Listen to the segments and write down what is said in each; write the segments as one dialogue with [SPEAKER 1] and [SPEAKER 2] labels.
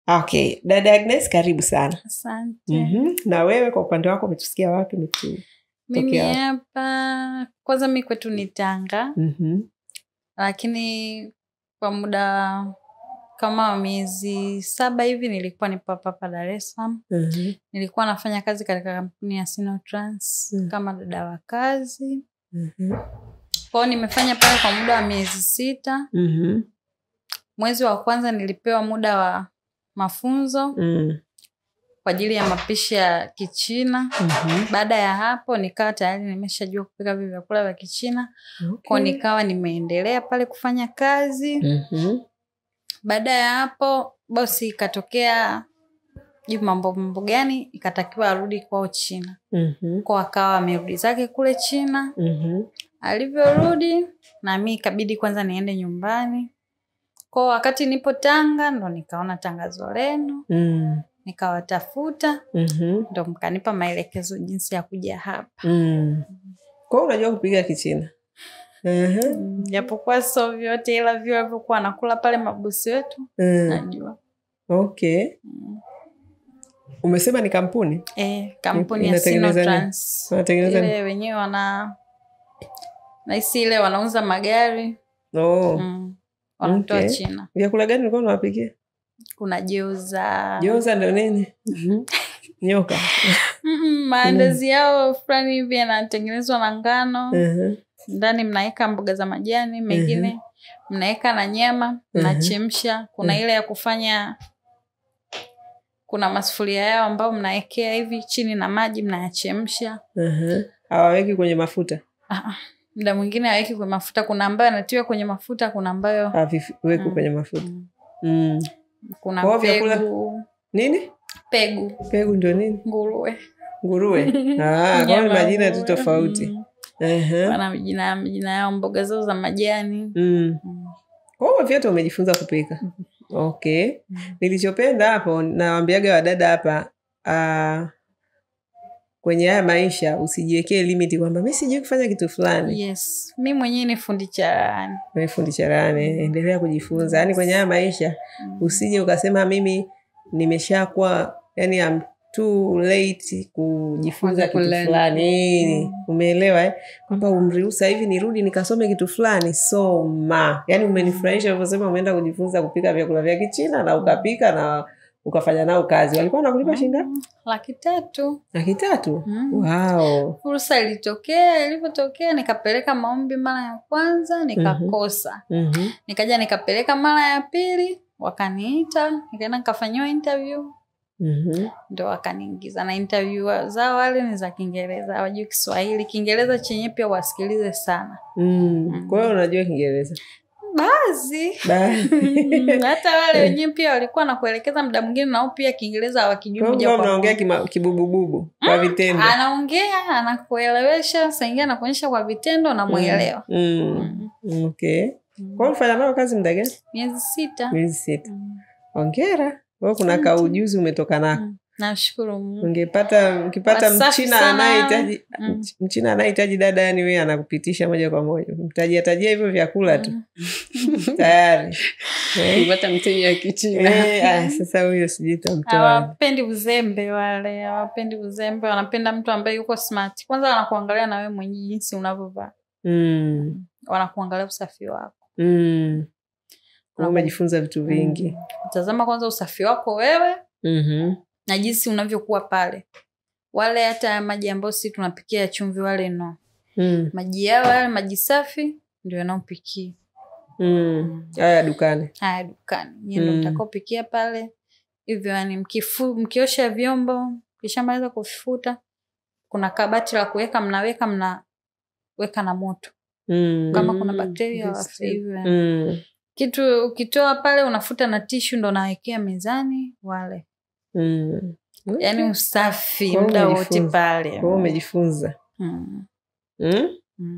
[SPEAKER 1] Okay, dada Agnes, karibu sana.
[SPEAKER 2] Asante.
[SPEAKER 1] Na wewe kwa upande wako umetusikia wapi?
[SPEAKER 2] Mimi hapa kwanza mimi kwetu ni Tanga. Lakini kwa muda kama miezi 7 hivi nilikuwa nipo hapa Dar es Salaam. Nilikuwa nafanya kazi katika kampuni ya Sinotrans kama dada wa kazi. Kwa hiyo nimefanya pale kwa muda wa miezi 6. Mwezi wa kwanza nilipewa muda wa mafunzo kwa ajili ya mapishi ya Kichina. Baada ya hapo nikawa tayari nimeshajua kupika vyakula vya Kichina. Kwa nikawa nimeendelea pale kufanya kazi. Baada ya hapo bosi ikatokea mambo gani ikatakiwa arudi kwao China. Kwa akawa amerudi zake kule China. Alivyorudi na mimi ikabidi kwanza niende nyumbani. Kwa wakati nipo Tanga ndo nikaona tangazo lenu. Nikawatafuta. Ndo mkanipa maelekezo jinsi ya kuja hapa.
[SPEAKER 1] Kwa unajua kupiga Kichina?
[SPEAKER 2] Japokuwa sio vyote ila vile walivyokuwa nakula pale mabosi wetu najua.
[SPEAKER 1] Okay. Umesema ni kampuni?
[SPEAKER 2] Kampuni ya Sinotrans. Ile wenyewe naisi ile wanauza magari. Wanatoa China.
[SPEAKER 1] Vyakula gani ulikuwa unawapikia?
[SPEAKER 2] Kuna gyoza.
[SPEAKER 1] Gyoza ndio nini? Nyoka.
[SPEAKER 2] Maandazi yao fulani hivi yanatengenezwa na ngano. Ndani mnaeka mboga za majani, mengine mnaeka na nyama, mnachemsha. Kuna ile ya kufanya, kuna masufuria yao ambao mnaekea hivi chini na maji mnayachemsha.
[SPEAKER 1] Hawaweki kwenye mafuta?
[SPEAKER 2] Muda mwingine haweki kwenye mafuta. Kuna ambayo anatiwa kwenye mafuta, kuna ambayo
[SPEAKER 1] haweki kwenye mafuta.
[SPEAKER 2] Kuna pegu.
[SPEAKER 1] Nini?
[SPEAKER 2] Pegu.
[SPEAKER 1] Pegu ndio nini?
[SPEAKER 2] Nguruwe.
[SPEAKER 1] Kwa majina tu tofauti.
[SPEAKER 2] Wana majina yao, mboga zao za majani.
[SPEAKER 1] Kwa hiyo vyote umejifunza kupika. Okay. Nilichopenda hapo nawaambiaga wadada hapa kwenye haya maisha usijiwekee limit kwamba mimi sijui kufanya kitu fulani.
[SPEAKER 2] Yes. Mimi mwenyewe ni fundi cherehani.
[SPEAKER 1] Wewe fundi cherehani, endelea kujifunza. Yaani kwenye haya maisha usije ukasema mimi nimeshakuwa yani I'm too late kujifunza kitu fulani. Umeelewa kwamba umri sasa hivi nirudi nikasome kitu fulani, soma. Yaani umenifurahisha unaposema umeenda kujifunza kupika vyakula vya Kichina na ukapika na ukafanya nao kazi. Walikuwa wanakulipa shilingi ngapi?
[SPEAKER 2] 300,000.
[SPEAKER 1] 300,000? Wow.
[SPEAKER 2] Fursa ilipotokea nikapeleka maombi mara ya kwanza nikakosa. Nikaja nikapeleka mara ya pili wakaniita, nikaenda nikafanywa interview. Ndo wakaniingiza na interview zao wale ni za Kiingereza, hawajui Kiswahili. Kiingereza chenye pia wasikilize sana.
[SPEAKER 1] Kwa hiyo unajua Kiingereza?
[SPEAKER 2] Baadhi. Hata wale wenyewe pia walikuwa nakuelekeza muda mwingine nao pia Kiingereza hawakijui moja kwa moja.
[SPEAKER 1] Unaongea kibubububu kwa vitendo.
[SPEAKER 2] Anaongea, anakuelewesha, saa nyingine anakuonyesha kwa vitendo na muelewa.
[SPEAKER 1] Okay. Kwa hiyo unafanya nao kazi muda gani?
[SPEAKER 2] Miezi 6.
[SPEAKER 1] Miezi 6. Hongera. Wewe kuna kaujuzi umetoka nako.
[SPEAKER 2] Nashukuru Mungu.
[SPEAKER 1] Ukipata Mchina anahitaji dada yani wewe anakupitisha moja kwa moja. Mtajia hivyo vyakula tu. Tayari.
[SPEAKER 3] Ukipata mteja wa Kichina.
[SPEAKER 1] Sasa huyo sijitamtoa.
[SPEAKER 2] Hawapendi uzembe wale, hawapendi uzembe, wanapenda mtu ambaye yuko smart. Kwanza wanakuangalia na wewe mwenyewe jinsi unavyovaa. Wanakuangalia usafi wako.
[SPEAKER 1] Umejifunza vitu vingi.
[SPEAKER 2] Tazama kwanza usafi wako wewe. Na jinsi unavyokuwa pale. Wale hata maji ambayo sisi tunapikia chumvi wale no. Maji yao wale maji safi ndio yanaopikia.
[SPEAKER 1] Haya dukani.
[SPEAKER 2] Nyinyi ndio mtakaopikia pale. Hivyo yani mkiosha vyombo, kisha maliza kuvifuta, kuna kabati la kuweka mnaweka na moto. Kama kuna bakteria wafe hivyo. Kitu ukitoa pale unafuta na tissue ndo nawekea mezani wale. Yaani usafi muda wote pale.
[SPEAKER 1] Kwa hiyo umejifunza.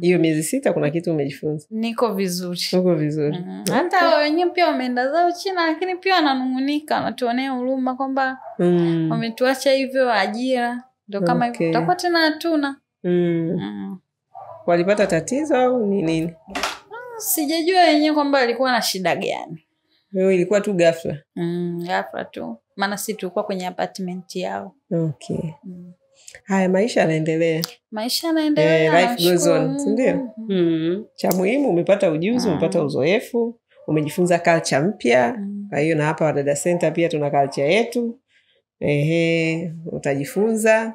[SPEAKER 1] Hiyo miezi 6 kuna kitu umejifunza.
[SPEAKER 2] Niko vizuri.
[SPEAKER 1] Uko vizuri.
[SPEAKER 2] Hata wenyewe pia wameenda zao China lakini pia wananungunika, wanatuonea huruma kwamba wametuacha hivyo ajira. Ndio kama hivyo tutakuwa tena hatuna.
[SPEAKER 1] Walipata tatizo au ni nini?
[SPEAKER 2] Sijajua wenyewe kwamba alikuwa na shida gani.
[SPEAKER 1] Wewe ilikuwa tu ghafla?
[SPEAKER 2] Ghafla tu. Maana si tulikuwa kwenye apartment yao.
[SPEAKER 1] Okay. Haya, maisha yanaendelea.
[SPEAKER 2] Maisha yanaendelea.
[SPEAKER 1] Life goes on, ndio. Cha muhimu umepata ujuzi, umepata uzoefu, umejifunza culture mpya. Kwa hiyo na hapa Wadada Center pia tuna culture yetu. Utajifunza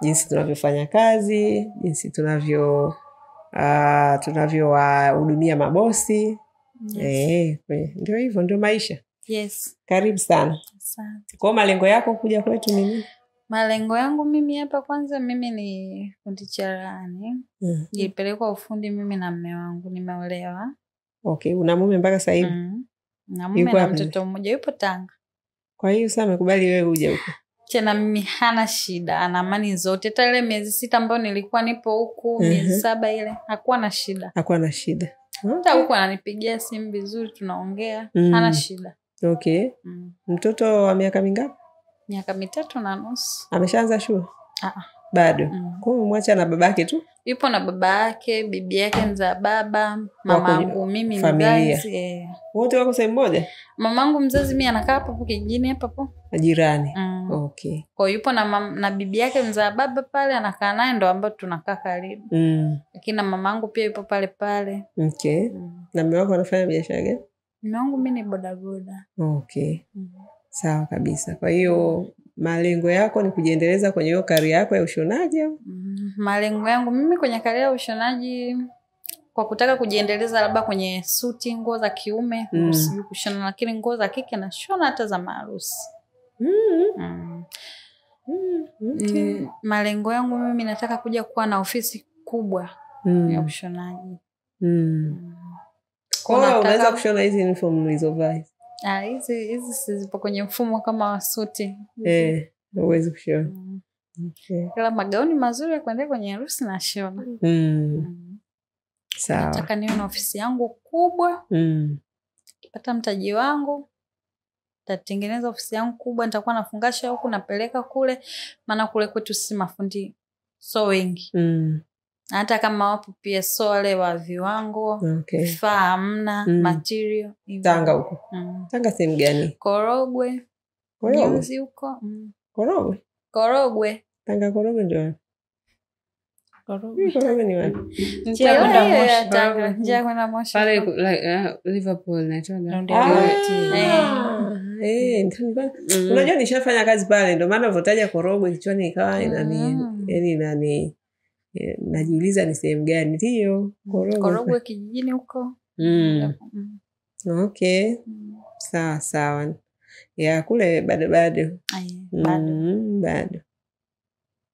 [SPEAKER 1] jinsi tunavyofanya kazi, jinsi tunavyowahudumia mabosi.
[SPEAKER 2] Yes.
[SPEAKER 1] Ndio hivyo, ndio maisha.
[SPEAKER 2] Yes.
[SPEAKER 1] Karibu sana.
[SPEAKER 2] Asante.
[SPEAKER 1] Kwa malengo yako kuja kwetu ni nini?
[SPEAKER 2] Malengo yangu mimi hapa, kwanza mimi ni fundi cherehani. Nilipelekwa ufundi mimi na mume wangu, nimeolewa.
[SPEAKER 1] Okay, una mume mpaka sasa hivi?
[SPEAKER 2] Na mume na mtoto mmoja yupo Tanga.
[SPEAKER 1] Kwa hiyo sasa amekubali wewe uje huko.
[SPEAKER 2] Tena mimi hana shida, ana amani zote. Hata ile miezi 6 ambayo nilikuwa nipo huku, miezi 7 ile, hakuwa na shida.
[SPEAKER 1] Hakuwa na shida.
[SPEAKER 2] Hata huko ananipigia simu vizuri, tunaongea, hana shida.
[SPEAKER 1] Okay. Mtoto wa miaka mingapi?
[SPEAKER 2] Miaka 3.5.
[SPEAKER 1] Ameshaanza shule? Bado. Kwa hiyo mwacha na babake tu?
[SPEAKER 2] Yupo na baba yake, bibi yake mzaa baba, mamangu mimi mzazi.
[SPEAKER 1] Wote wako sehemu moja?
[SPEAKER 2] Mamangu mzazi mimi anakaa hapo kijijini hapo.
[SPEAKER 1] Jirani. Okay.
[SPEAKER 2] Kwa hiyo yupo na bibi yake mzaa baba pale, anakaa naye, ndo ambao tunakaa karibu. Lakini na mamangu pia yupo pale pale.
[SPEAKER 1] Okay. Na mume wako anafanya biashara gani?
[SPEAKER 2] Mume wangu mimi ni bodaboda.
[SPEAKER 1] Okay. Sawa kabisa. Kwa hiyo malengo yako ni kujiendeleza kwenye hiyo career yako ya ushonaji au?
[SPEAKER 2] Malengo yangu mimi kwenye career ya ushonaji, kwa kutaka kujiendeleza labda kwenye suti, nguo za kiume, sijui kushona, lakini nguo za kike na shona hata za maharusi. Malengo yangu mimi nataka kuja kuwa na ofisi kubwa ya ushonaji.
[SPEAKER 1] Kwa hiyo unaweza kushona hizi uniform ulizovaa?
[SPEAKER 2] Hizi zipo kwenye mfumo kama wa suti.
[SPEAKER 1] Uwezi kushona.
[SPEAKER 2] Kila magauni mazuri ya kuendea kwenye harusi na shona.
[SPEAKER 1] Sawa.
[SPEAKER 2] Nataka niwe na ofisi yangu kubwa. Nikipata mtaji wangu, nitatengeneza ofisi yangu kubwa, nitakuwa nafungasha huku napeleka kule, maana kule kwetu si mafundi so wengi. Hata kama wapo pia so wale wa viwango, vifaa hamna, material.
[SPEAKER 1] Tanga huko. Tanga sehemu gani?
[SPEAKER 2] Korogwe. Nyuzi huko.
[SPEAKER 1] Korogwe?
[SPEAKER 2] Korogwe.
[SPEAKER 1] Tanga Korogwe ndio. Korogwe ni wapi?
[SPEAKER 2] Njia kwenda Moshi. Tanga, njia kwenda Moshi.
[SPEAKER 3] Pale Liverpool naitwa.
[SPEAKER 1] Unajua nishafanya kazi pale, ndio maana votaja Korogwe kichwani ikawa inani najiuliza ni sehemu gani. Ndio
[SPEAKER 2] Korogwe kijijini huko.
[SPEAKER 1] Okay. Sawa. Ya kule bado.
[SPEAKER 2] Bado.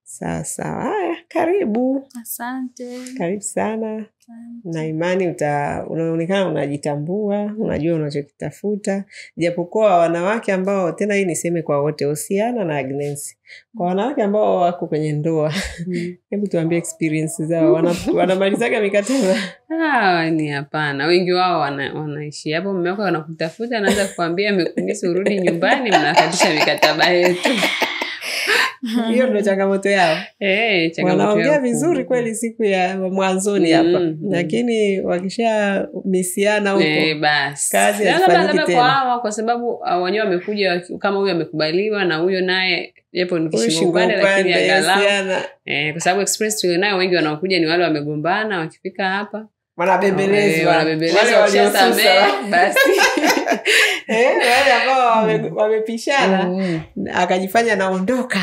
[SPEAKER 1] Sawa. Haya, karibu.
[SPEAKER 2] Asante.
[SPEAKER 1] Karibu sana. Na imani unaonekana unajitambua, unajua unachokitafuta. Japokuwa wanawake ambao, tena hii niseme kwa wote, Osiana na Agnes, kwa wanawake ambao wako kwenye ndoa, hebu tuambie experience zao. Wanamalizaga mikataba?
[SPEAKER 3] Ni hapana. Wengi wao wanaishi hapo, mume wako anakutafuta, anaanza kukuambia amekumisi urudi nyumbani, mnakatisha mikataba yetu.
[SPEAKER 1] Hiyo ndio changamoto yao. Wanaongea vizuri kweli siku ya mwanzoni hapa. Lakini wakisha misiana huko,
[SPEAKER 3] basi
[SPEAKER 1] kazi haifanyiki tena.
[SPEAKER 3] Kwa sababu wenyewe wamekuja kama huyu amekubaliwa na huyo naye yapo nikishingo upande, lakini angalau kwa sababu experience tulionayo wengi wanaokuja ni wale wamegombana, wakifika hapa wanabembelezwa basi.
[SPEAKER 1] Wale ambao wamepishana akajifanya naondoka.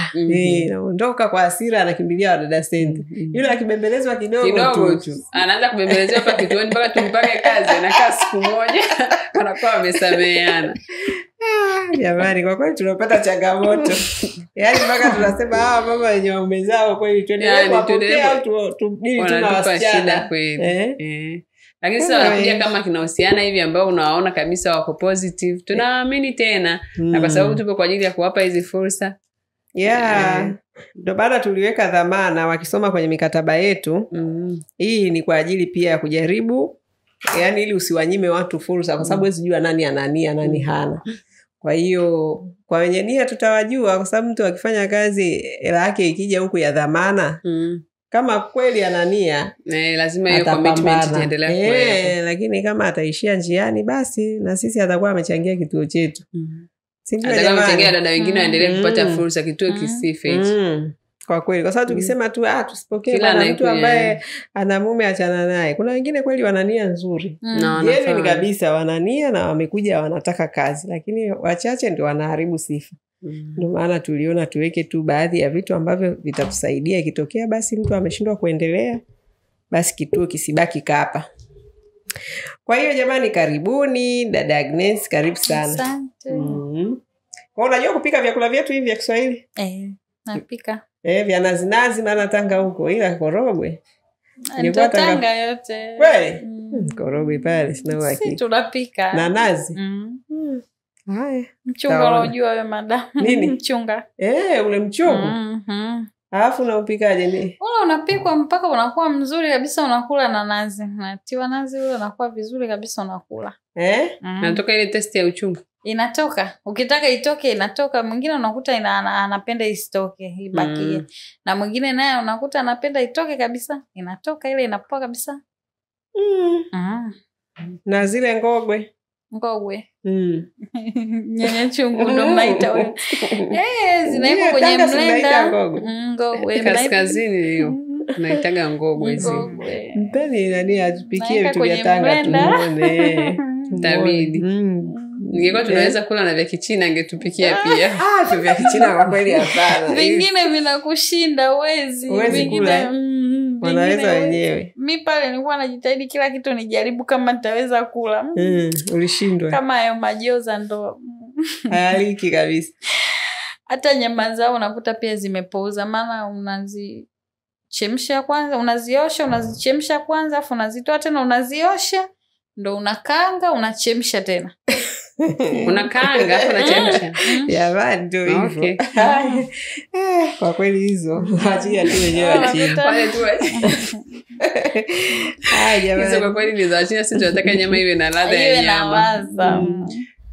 [SPEAKER 1] Naondoka kwa hasira, anakimbilia Wadada Center. Yule akibembelezwa kidogo tu,
[SPEAKER 3] anaanza kubembelezewa hapa kituoni mpaka tumpake kazi, anakaa siku moja anakuwa wamesameheana.
[SPEAKER 1] Jamani, kwa kweli tunapata changamoto. Yaani mpaka tunasema mama wenye waume zao kweli tuendelee kuwapokea au tudili tuna wasichana
[SPEAKER 3] kweli. Lakini sasa wanakuja kama kinahusiana hivi ambao unawaona kabisa wako positive, tunaamini tena. Na kwa sababu tupo kwa ajili ya kuwapa hizi fursa.
[SPEAKER 1] Ndio baada tuliweka dhamana wakisoma kwenye mikataba yetu. Hii ni kwa ajili pia ya kujaribu, yaani ili usiwanyime watu fursa, kwa sababu huwezi jua nani anania nani hana. Kwa hiyo kwa wenye nia tutawajua, kwa sababu mtu akifanya kazi hela yake ikija huku ya dhamana, kama kweli anania
[SPEAKER 3] lazima hiyo commitment iendelee kuwepo.
[SPEAKER 1] Lakini kama ataishia njiani basi na sisi atakuwa amechangia kituo chetu.
[SPEAKER 3] Atakuwa amechangia dada wengine waendelee kupata fursa, kituo kisife hicho.
[SPEAKER 1] Kwa kweli kwa sababu tukisema tu tusipokee na mtu ambaye ana mume achana naye, kuna wengine kweli wanania nzuri. Yeye ni kabisa wanania na wamekuja wanataka kazi, lakini wachache ndio wanaharibu sifa. Ndio maana tuliona tuweke tu baadhi ya vitu ambavyo vitatusaidia ikitokea basi mtu ameshindwa kuendelea, basi kituo kisibaki kapa. Kwa hiyo jamani, karibuni dada Agnes, karibu sana.
[SPEAKER 2] Asante.
[SPEAKER 1] Kwa unajua kupika vyakula vyetu hivi vya Kiswahili?
[SPEAKER 2] Napika.
[SPEAKER 1] Vya nazi maana Tanga huko, ila Korogwe.
[SPEAKER 2] Ndio Tanga yote.
[SPEAKER 1] Kweli? Korogwe pale sina uhakika.
[SPEAKER 2] Sisi tunapika.
[SPEAKER 1] Na nazi.
[SPEAKER 2] Haya. Mchunga unajua wewe madam.
[SPEAKER 1] Nini?
[SPEAKER 2] Mchunga.
[SPEAKER 1] Ule mchungu. Alafu unaupikaje ni?
[SPEAKER 2] Ule unapikwa mpaka unakuwa mzuri kabisa, unakula na nazi. Unatiwa nazi ule unakuwa vizuri kabisa unakula.
[SPEAKER 3] Natoka ile test ya uchungu.
[SPEAKER 2] Inatoka. Ukitaka itoke inatoka. Mwingine unakuta anapenda isitoke, ibakie. Na mwingine naye unakuta anapenda itoke kabisa, inatoka ile inapoa kabisa.
[SPEAKER 1] Na zile ngogwe.
[SPEAKER 2] Nyanya chungu ndo mnaita wewe. Zinaipo kwenye blender. Ngogwe.
[SPEAKER 3] Kaskazini hiyo. Tunaitaga ngogwe hizi.
[SPEAKER 1] Mpeni nani atupikie vitu vya Tanga tumuone.
[SPEAKER 3] Tabidi. Ningekuwa tunaweza kula na vya Kichina angetupikia pia.
[SPEAKER 1] Vya Kichina kwa kweli hapana.
[SPEAKER 2] Vingine vinakushinda uwezi.
[SPEAKER 1] Vingine wanaweza wenyewe.
[SPEAKER 2] Mimi pale nilikuwa najitahidi kila kitu nijaribu kama nitaweza kula.
[SPEAKER 1] Ulishindwa.
[SPEAKER 2] Kama hayo majoza ndo
[SPEAKER 1] hayaliki kabisa.
[SPEAKER 2] Hata nyama zao unakuta pia zimepouza, maana unazichemsha kwanza, unazichemsha kwanza, afu unazitoa tena unaziosha, ndo unakaanga, unachemsha tena.
[SPEAKER 3] Unakaanga afu unachemsha.
[SPEAKER 1] Jamani ndio hivyo. Kwa kweli hizo achia tu wenyewe achini.
[SPEAKER 3] Pale tu.
[SPEAKER 1] Jamani.
[SPEAKER 3] Hizo kwa kweli ni za China, sisi tunataka nyama iwe na ladha ya nyama.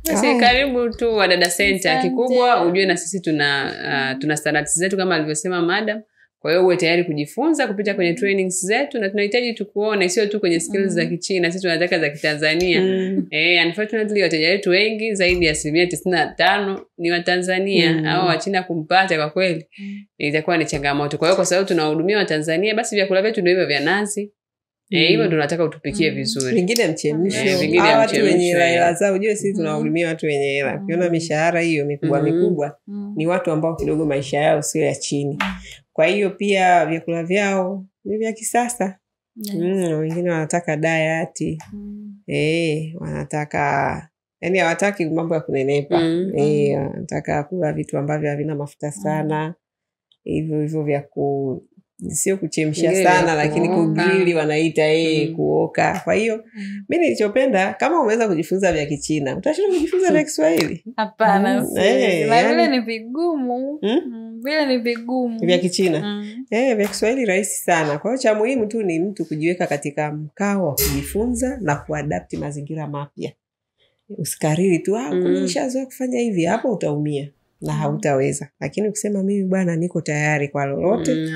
[SPEAKER 3] Sisi karibu tu Wadada Center. Kikubwa ujue na sisi tuna standards zetu kama alivyosema madam. Kwa hiyo uwe tayari kujifunza kupita kwenye trainings zetu, na tunahitaji tukuone sio tu kwenye skills za Kichina, sisi tunataka za Kitanzania. Unfortunately wateja wetu wengi zaidi ya 95% ni wa Tanzania. Au wa China kumpata kwa kweli itakuwa ni changamoto. Kwa hiyo kwa sababu tunahudumia wa Tanzania, basi vyakula vyetu ndio hivyo vya nazi. Hivyo tunataka utupikie vizuri.
[SPEAKER 1] Vingine mchemsho. Watu wenye hela zao, unajua sisi tunahudumia watu wenye hela. Ukiona mishahara hiyo mikubwa ni watu ambao kidogo maisha yao sio ya chini. Kwa hiyo pia vyakula vyao ni vya kisasa. Wengine wanataka diet. Wanataka hawataki mambo ya kunenepa. Wanataka kula vitu ambavyo havina mafuta sana. Hivyo vya sio kuchemsha sana lakini kugrill wanaita kuoka. Kwa hiyo mimi nilichopenda kama umeweza kujifunza vya Kichina, utashinda kujifunza vya Kiswahili?
[SPEAKER 2] Hapana. Vile ni vigumu. Vile ni vigumu.
[SPEAKER 1] Vya Kichina. Vya Kiswahili rahisi sana. Kwa hiyo cha muhimu tu ni mtu kujiweka katika mkao wa kujifunza na kuadapt mazingira mapya. Usikariri tu nishazoea kufanya hivi, hapo utaumia na hautaweza. Lakini ukisema mimi bwana niko tayari kwa lolote,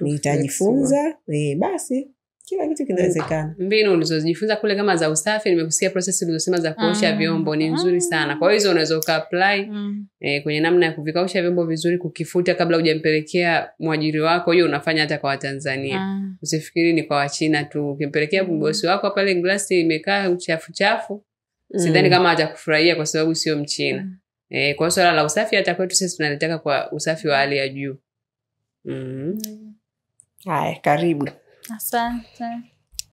[SPEAKER 1] nitajifunza, basi kila kitu kinawezekana.
[SPEAKER 3] Mbinu ulizojifunza kule kama za usafi, nimekusikia process ulizosema za kuosha vyombo ni nzuri sana. Kwa hiyo hizo unaweza uka-apply kwenye namna ya kuvikausha vyombo vizuri, kukifuta kabla hujampelekea mwajiri wako. Hiyo unafanya hata kwa Watanzania. Usifikiri ni kwa Wachina tu. Ukimpelekea bosi wako pale glasi imekaa uchafu, sidhani kama atakufurahia kwa sababu sio Mchina. Kwa swala la usafi hata kwetu sisi tunalitaka kwa usafi wa hali ya juu.
[SPEAKER 1] Haya, karibu.
[SPEAKER 2] Asante.